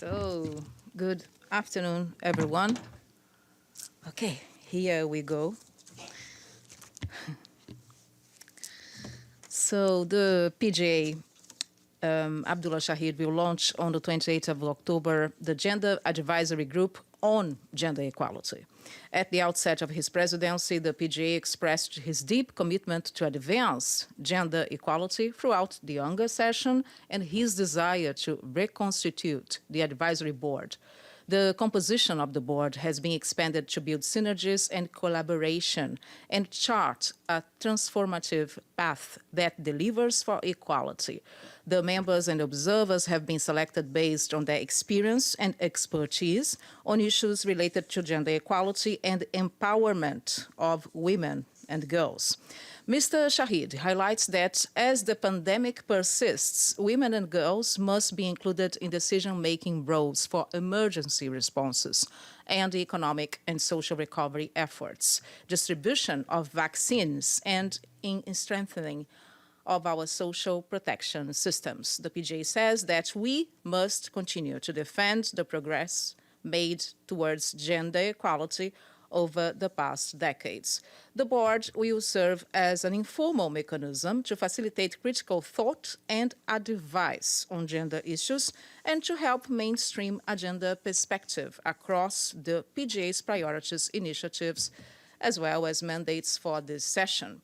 So, good afternoon, everyone. Okay, here we go. So, the PGA, Abdulla Shahid, will launch on the 28th of October the Gender Advisory Group on Gender Equality. At the outset of his presidency, the PGA expressed his deep commitment to advance gender equality throughout the UNGA session and his desire to reconstitute the advisory board. The composition of the board has been expanded to build synergies and collaboration and chart a transformative path that delivers for equality. The members and observers have been selected based on their experience and expertise on issues related to gender equality and empowerment of women and girls. Mr. Shahid highlights that as the pandemic persists, women and girls must be included in decision-making roles for emergency responses and economic and social recovery efforts, distribution of vaccines, and in strengthening of our social protection systems. The PGA says that we must continue to defend the progress made towards gender equality over the past decades. The board will serve as an informal mechanism to facilitate critical thought and advice on gender issues and to help mainstream agenda perspective across the PGA's priorities initiatives as well as mandates for this session.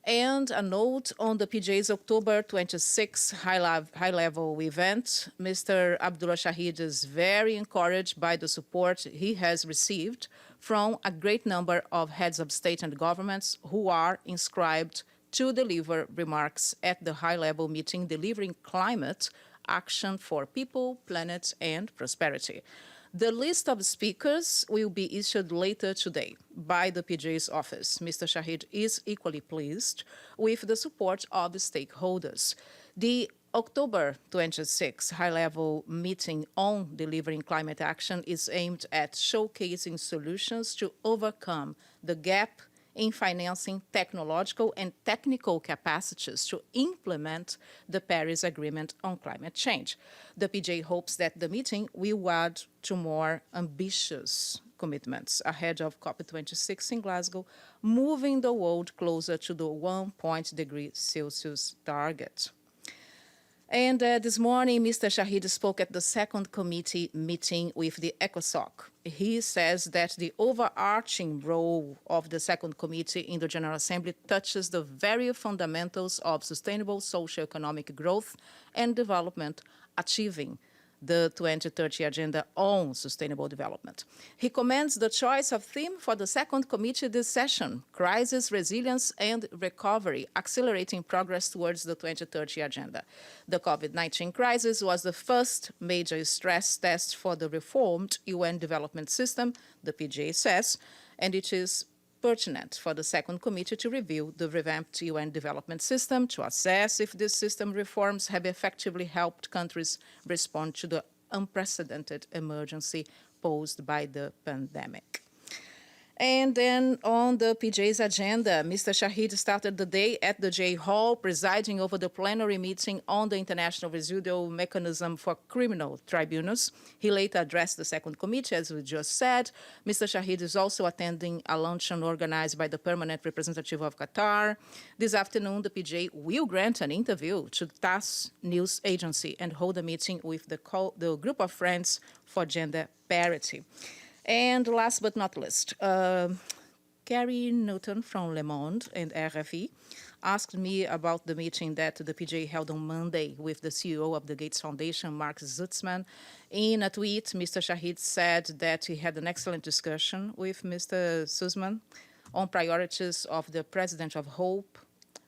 And a note on the PGA's October 26 high-level event. Mr. Abdulla Shahid is very encouraged by the support he has received from a great number of heads of state and governments who are inscribed to deliver remarks at the high-level meeting delivering climate action for people, planet, and prosperity. The list of speakers will be issued later today by the PGA's office. Mr. Shahid is equally pleased with the support of the stakeholders. The October 26 high-level meeting on delivering climate action is aimed at showcasing solutions to overcome the gap in financing technological and technical capacities to implement the Paris Agreement on climate change. The PGA hopes that the meeting will add to more ambitious commitments ahead of COP26 in Glasgow, moving the world closer to the 1.5°C target. And this morning, Mr. Shahid spoke at the second committee meeting with the ECOSOC. He says that the overarching role of the second committee in the General Assembly touches the very fundamentals of sustainable socio-economic growth and development, achieving the 2030 Agenda on Sustainable Development. He commends the choice of theme for the second committee this session, Crisis, Resilience and Recovery, Accelerating Progress Towards the 2030 Agenda. The COVID-19 crisis was the first major stress test for the reformed UN development system, the PGA says, and it is pertinent for the second committee to review the revamped UN development system to assess if these system reforms have effectively helped countries respond to the unprecedented emergency posed by the pandemic. And then on the PGA's agenda, Mr. Shahid started the day at the J Hall, presiding over the plenary meeting on the International Residual Mechanism for Criminal Tribunals. He later addressed the second committee, as we just said. Mr. Shahid is also attending a luncheon organized by the permanent representative of Qatar. This afternoon, the PGA will grant an interview to TASS News Agency and hold a meeting with the group of Friends for Gender Parity. And last but not least, Carrie Newton from Le Monde and RFE asked me about the meeting that the PGA held on Monday with the CEO of the Gates Foundation, Mark Zutzman. In a tweet, Mr. Shahid said that he had an excellent discussion with Mr. Zutzman on priorities of the President of Hope,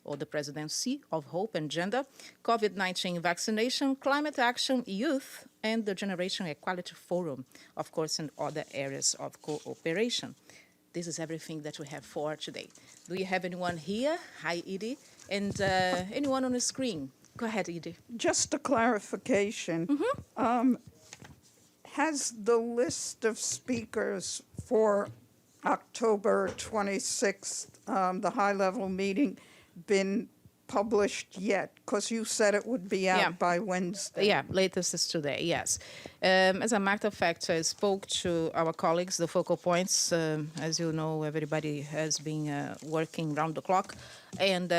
or the Presidency of Hope and Gender, COVID-19 vaccination, climate action, youth, and the Generation Equality Forum, of course, in other areas of cooperation. This is everything that we have for today. Do you have anyone here? Hi, Edie. And anyone on the screen? Go ahead, Edie. Just a clarification. Has the list of speakers for October 26th, the high-level meeting, been published yet? Because you said it would be out Yeah. by Wednesday. Yeah, latest is today, yes. As a matter of fact, I spoke to our colleagues, the focal points. As you know, everybody has been working round the clock. And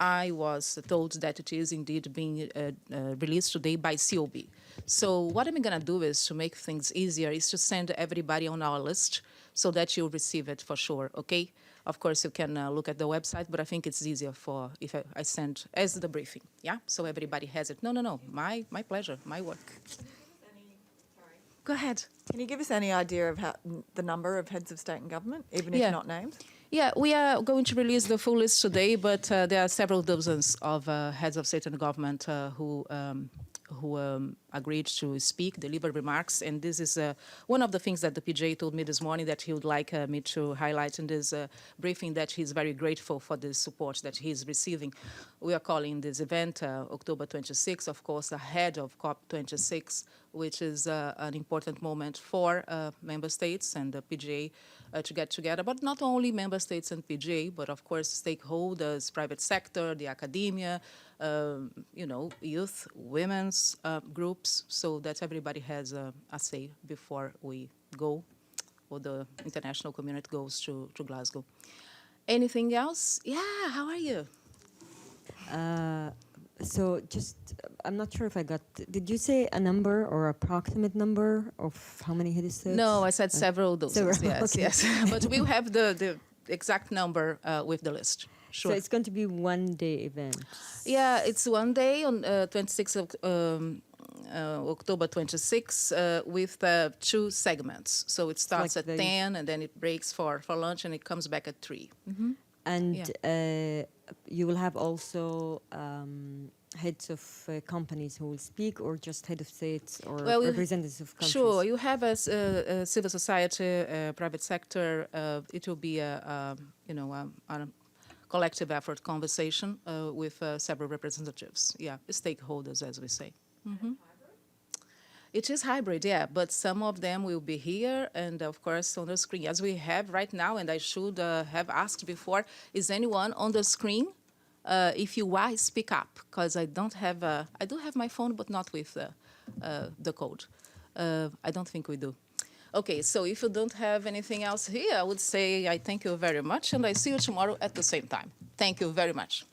I was told that it is indeed being released today by COB. So what I'm going to do is, to make things easier, is to send everybody on our list so that you'll receive it for sure, okay? Of course, you can look at the website, but I think it's easier for if I send as the briefing, yeah? So everybody has it. No, my pleasure, my work. Go ahead. Can you give us any idea of how the number of heads of state and government, even if Yeah. not named? Yeah, we are going to release the full list today, but there are several dozens of heads of state and government who agreed to speak, deliver remarks, and this is one of the things that the PGA told me this morning that he would like me to highlight in this briefing, that he's very grateful for the support that he's receiving. We are calling this event October 26, of course, ahead of COP26, which is an important moment for member states and the PGA to get together, but not only member states and PGA, but of course stakeholders, private sector, the academia, youth, women's groups, so that everybody has a say before we go, or the international community goes to Glasgow. Anything else? Yeah, how are you? So just, I'm not sure if I got, did you say a number or approximate number of how many head of states? No, I said several dozens, several, yes, okay. yes. But we'll have the exact number with the list. Sure. So it's going to be one day event. Yeah, it's one day on 26th of October 26 with two segments. So it starts like at 10 and then it breaks for lunch and it comes back at 3. Mm-hmm. And you will have also heads of companies who will speak, or just head of states or representatives of countries? Sure, you have a civil society, private sector. It will be a collective effort conversation with several representatives, stakeholders, as we say. Mm-hmm. It is hybrid, yeah, but some of them will be here and, of course, on the screen, as we have right now, and I should have asked before, is anyone on the screen? If you are, speak up, because I do have my phone, but not with the code. I don't think we do. Okay, so if you don't have anything else here, I would say I thank you very much, and I see you tomorrow at the same time. Thank you very much.